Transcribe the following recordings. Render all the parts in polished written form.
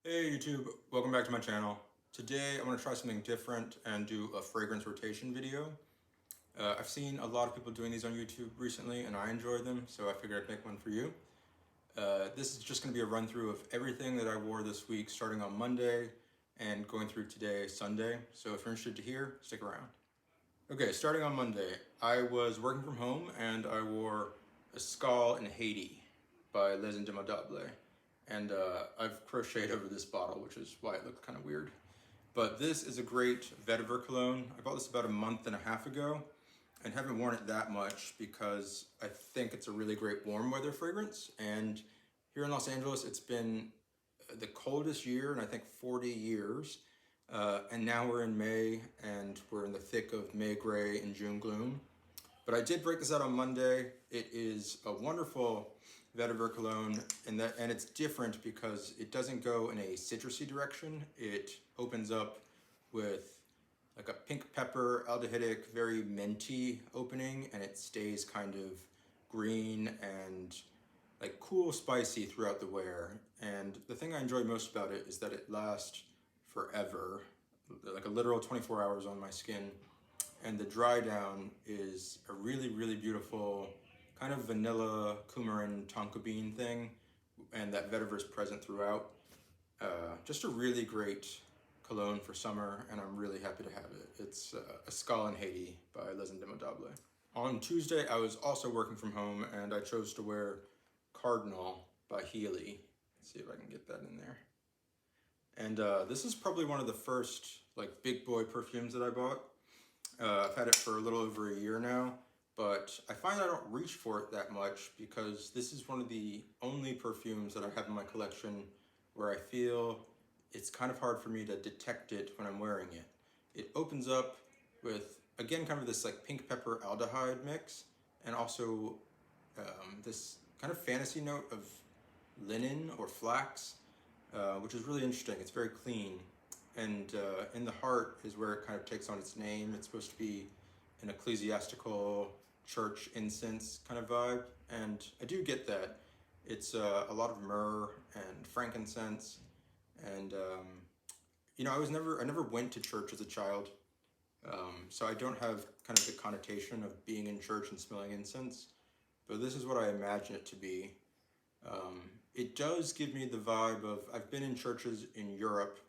Hey YouTube, welcome back to my channel. Today I'm going to try something different and do a fragrance rotation video. I've seen a lot of people doing these on YouTube recently and I enjoy them, so I figured I'd make one for you. This is just going to be a run through of everything that I wore this week starting on Monday and going through today, Sunday. So if you're interested to hear, stick around. Okay, starting on Monday, I was working from home and I wore a Skull in Heeley by Les Indemodables. And I've crocheted over this bottle, which is why it looked kind of weird. But this is a great vetiver cologne. I bought this about a month and a half ago and haven't worn it that much because I think it's a really great warm weather fragrance. And here in Los Angeles, it's been the coldest year in I think 40 years. And now we're in May and we're in the thick of May gray and June gloom. But I did break this out on Monday. It is a wonderful vetiver cologne, and it's different because it doesn't go in a citrusy direction. It opens up with like a pink pepper, aldehydic, very minty opening, and it stays kind of green and like cool spicy throughout the wear. And the thing I enjoy most about it is that it lasts forever, like a literal 24 hours on my skin. And the dry down is a really, really beautiful kind of vanilla coumarin tonka bean thing, and that vetiver is present throughout. Just a really great cologne for summer, and I'm really happy to have it. It's a Skull in Haiti by Les Indemodables. On Tuesday, I was also working from home, and I chose to wear Cardinal by Heeley. Let's see if I can get that in there. And this is probably one of the first like big boy perfumes that I bought. I've had it for a little over a year now, but I find I don't reach for it that much because this is one of the only perfumes that I have in my collection where I feel it's kind of hard for me to detect it when I'm wearing it. It opens up with, again, kind of this like pink pepper aldehyde mix, and also this kind of fantasy note of linen or flax, which is really interesting. It's very clean. And in the heart is where it kind of takes on its name. It's supposed to be an ecclesiastical church incense kind of vibe, and I do get that. It's a lot of myrrh and frankincense, and you know, I never went to church as a child, so I don't have kind of the connotation of being in church and smelling incense, but this is what I imagine it to be. It does give me the vibe of, I've been in churches in Europe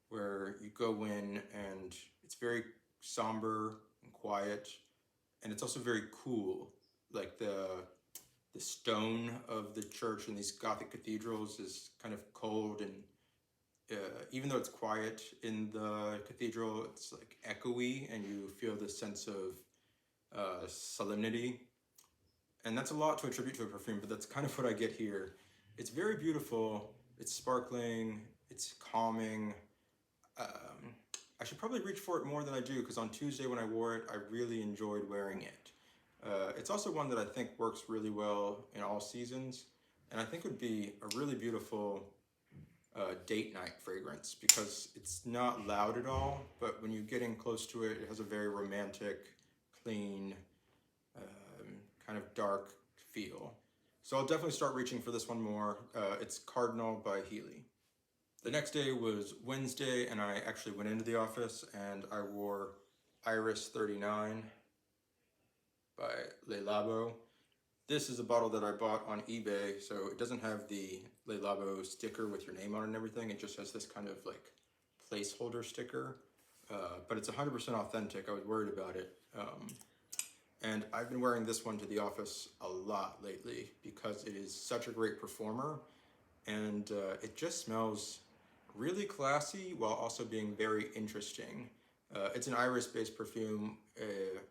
where you go in and it's very somber and quiet, and it's also very cool. Like the stone of the church in these Gothic cathedrals is kind of cold, and even though it's quiet in the cathedral, it's like echoey, and you feel this sense of solemnity. And that's a lot to attribute to a perfume, but that's kind of what I get here. It's very beautiful, it's sparkling, it's calming. I should probably reach for it more than I do, because on Tuesday when I wore it, I really enjoyed wearing it. It's also one that I think works really well in all seasons, and I think would be a really beautiful date night fragrance because it's not loud at all, but when you get in close to it, it has a very romantic, clean, kind of dark feel. So I'll definitely start reaching for this one more. It's Cardinal by Heeley. The next day was Wednesday, and I actually went into the office and I wore Iris 39 by Labo. This is a bottle that I bought on eBay, so it doesn't have the Labo sticker with your name on it and everything. It just has this kind of like placeholder sticker, but it's 100% authentic. I was worried about it. And I've been wearing this one to the office a lot lately because it is such a great performer, and it just smells really classy while also being very interesting. It's an iris-based perfume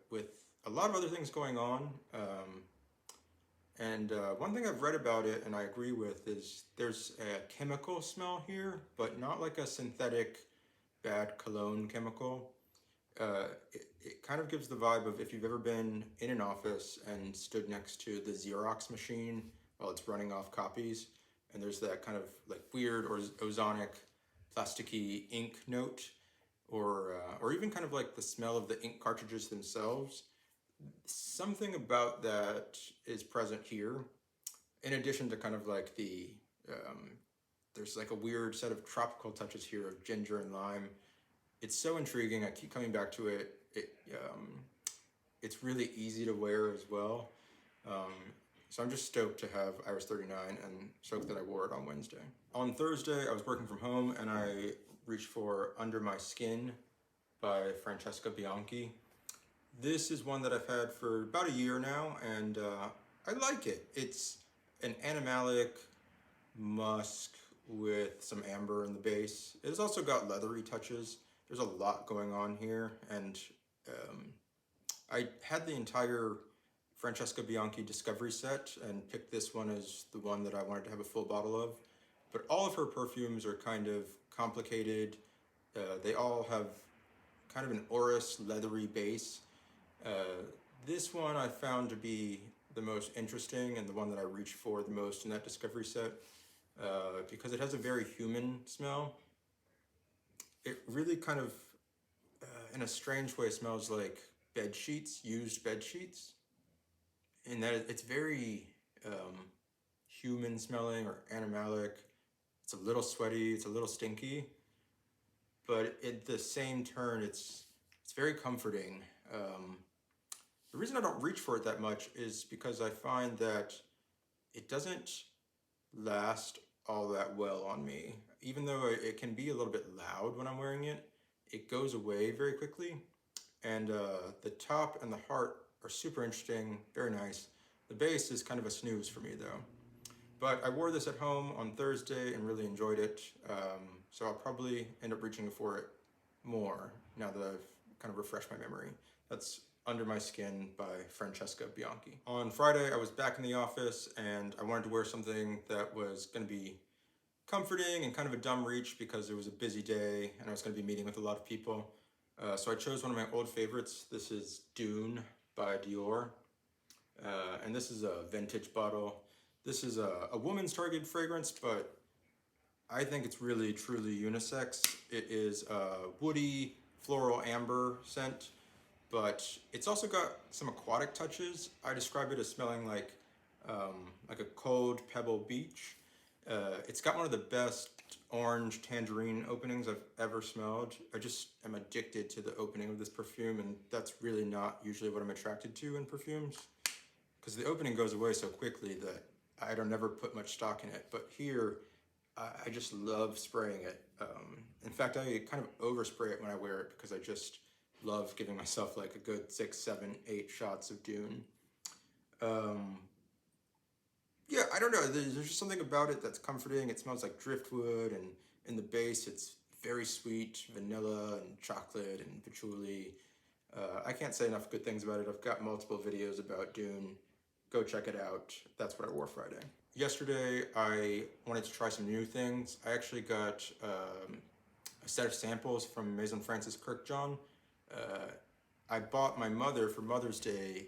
with a lot of other things going on. And one thing I've read about it, and I agree with, is there's a chemical smell here, but not like a synthetic bad cologne chemical. It kind of gives the vibe of if you've ever been in an office and stood next to the Xerox machine while it's running off copies, and there's that kind of like weird or ozonic plasticky ink note, or even kind of like the smell of the ink cartridges themselves. Something about that is present here, in addition to kind of like the there's like a weird set of tropical touches here of ginger and lime. It's so intriguing. I keep coming back to it. It's really easy to wear as well. So I'm just stoked to have Iris 39 and stoked that I wore it on Wednesday. On Thursday, I was working from home and I reached for Under My Skin by Francesca Bianchi. This is one that I've had for about a year now, and I like it. It's an animalic musk with some amber in the base. It has also got leathery touches. There's a lot going on here, and I had the entire Francesca Bianchi Discovery set and picked this one as the one that I wanted to have a full bottle of. But all of her perfumes are kind of complicated. They all have kind of an orris, leathery base. This one I found to be the most interesting and the one that I reached for the most in that Discovery set because it has a very human smell. It really kind of, in a strange way, smells like bed sheets, used bed sheets. In that it's very human smelling or animalic. It's a little sweaty, it's a little stinky, but at the same turn, it's very comforting. The reason I don't reach for it that much is because I find that it doesn't last all that well on me. Even though it can be a little bit loud when I'm wearing it, it goes away very quickly. And the top and the heart are super interesting, very nice. The base is kind of a snooze for me though. But I wore this at home on Thursday and really enjoyed it. So I'll probably end up reaching for it more now that I've kind of refreshed my memory. That's Under My Skin by Francesca Bianchi. On Friday, I was back in the office and I wanted to wear something that was gonna be comforting and kind of a dumb reach because it was a busy day and I was gonna be meeting with a lot of people. So I chose one of my old favorites. This is DUNE by Dior. And this is a vintage bottle. This is a woman's targeted fragrance, but I think it's really, truly unisex. It is a woody, floral amber scent, but it's also got some aquatic touches. I describe it as smelling like a cold pebble beach. It's got one of the best orange tangerine openings I've ever smelled. I just am addicted to the opening of this perfume, and that's really not usually what I'm attracted to in perfumes, because the opening goes away so quickly that I don't never put much stock in it. But here, I just love spraying it. In fact, I kind of overspray it when I wear it because I just love giving myself like a good 6, 7, 8 shots of DUNE. Yeah, I don't know, there's just something about it that's comforting. It smells like driftwood, and in the base it's very sweet, vanilla and chocolate and patchouli. I can't say enough good things about it. I've got multiple videos about DUNE. Go check it out. That's what I wore Friday. Yesterday, I wanted to try some new things. I actually got a set of samples from Maison Francis Kurkdjian. I bought my mother for Mother's Day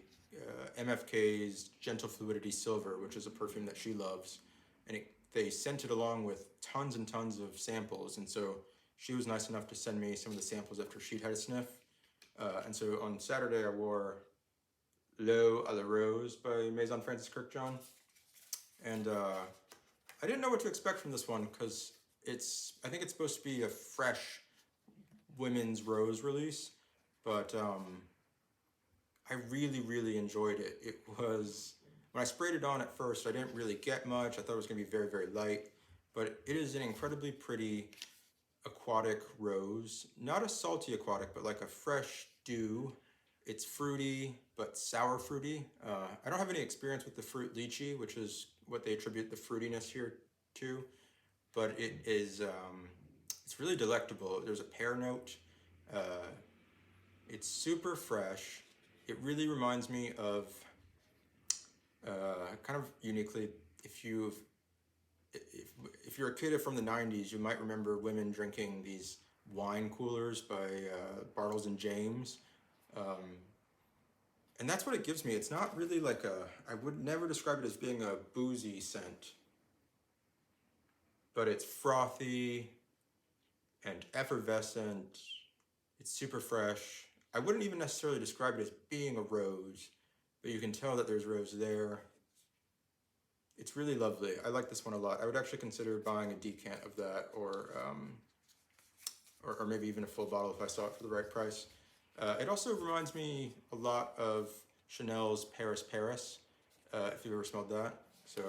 MFK's Gentle Fluidity Silver, which is a perfume that she loves. And they sent it along with tons and tons of samples. And so she was nice enough to send me some of the samples after she'd had a sniff. And so on Saturday, I wore L'Eau à la Rose by Maison Francis Kurkdjian. And I didn't know what to expect from this one because I think it's supposed to be a fresh women's rose release, but I really, really enjoyed it. It was, when I sprayed it on at first, I didn't really get much. I thought it was gonna be very, very light, but it is an incredibly pretty aquatic rose. Not a salty aquatic, but like a fresh dew. It's fruity, but sour fruity. I don't have any experience with the fruit lychee, which is what they attribute the fruitiness here to, but it is, it's really delectable. There's a pear note. It's super fresh. It really reminds me of, kind of uniquely, if you're a kid from the 90s, you might remember women drinking these wine coolers by Bartles and James. And that's what it gives me. It's not really like I would never describe it as being a boozy scent, but it's frothy and effervescent. It's super fresh. I wouldn't even necessarily describe it as being a rose, but you can tell that there's rose there. It's really lovely. I like this one a lot. I would actually consider buying a decant of that, or maybe even a full bottle if I saw it for the right price. It also reminds me a lot of Chanel's Paris Paris, if you've ever smelled that. So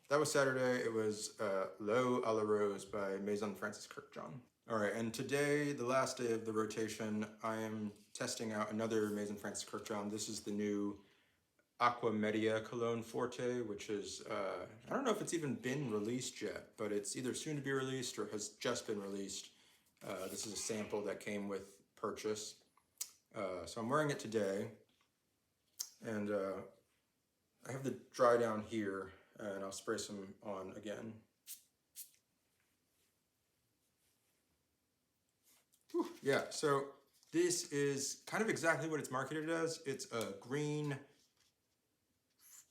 that was Saturday. It was L'Eau à la Rose by Maison Kurkdjian. All right, and today, the last day of the rotation, I am testing out another Maison Kurkdjian. This is the new Aqua Cologne Forte, which is, I don't know if it's even been released yet, but it's either soon to be released or has just been released. This is a sample that came with purchase. So I'm wearing it today, and I have the dry down here, and I'll spray some on again. Whew, yeah, so this is kind of exactly what it's marketed as. It's a green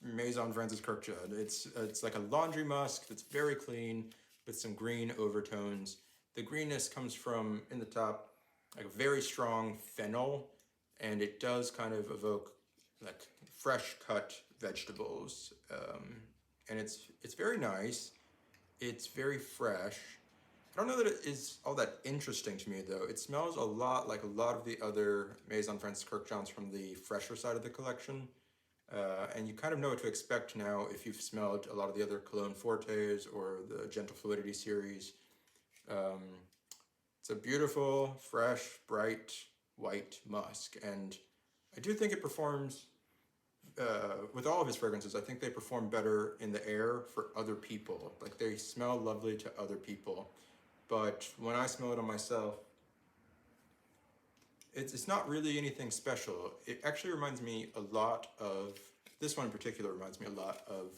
Maison Kurkdjian. It's like a laundry musk that's very clean with some green overtones. The greenness comes from, in the top, like a very strong fennel, and it does kind of evoke like fresh cut vegetables. And it's very nice. It's very fresh. I don't know that it is all that interesting to me though. It smells a lot like a lot of the other Maison Kurkdjians from the fresher side of the collection. And you kind of know what to expect now if you've smelled a lot of the other Cologne Fortes or the Gentle Fluidity series. It's a beautiful, fresh, bright, white musk, and I do think it performs, with all of his fragrances, I think they perform better in the air for other people. Like, they smell lovely to other people, but when I smell it on myself, it's not really anything special. It actually reminds me a lot of, this one in particular reminds me a lot of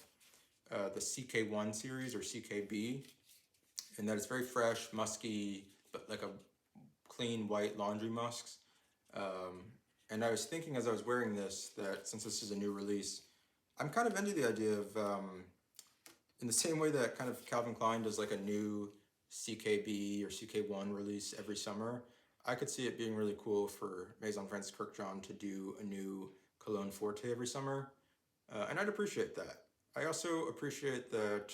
the CK1 series, or CKB, in that it's very fresh, musky, but like a clean white laundry musks. And I was thinking as I was wearing this that since this is a new release, I'm kind of into the idea of, in the same way that kind of Calvin Klein does like a new CKB or CK1 release every summer, I could see it being really cool for Maison Kurkdjian to do a new Cologne Forte every summer, and I'd appreciate that. I also appreciate that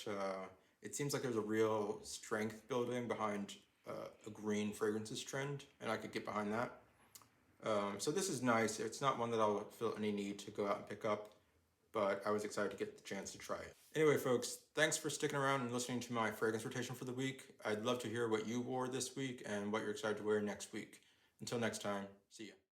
it seems like there's a real strength building behind a green fragrances trend, and I could get behind that. So this is nice. It's not one that I'll feel any need to go out and pick up, but I was excited to get the chance to try it. Anyway, folks, thanks for sticking around and listening to my fragrance rotation for the week. I'd love to hear what you wore this week and what you're excited to wear next week. Until next time, see ya.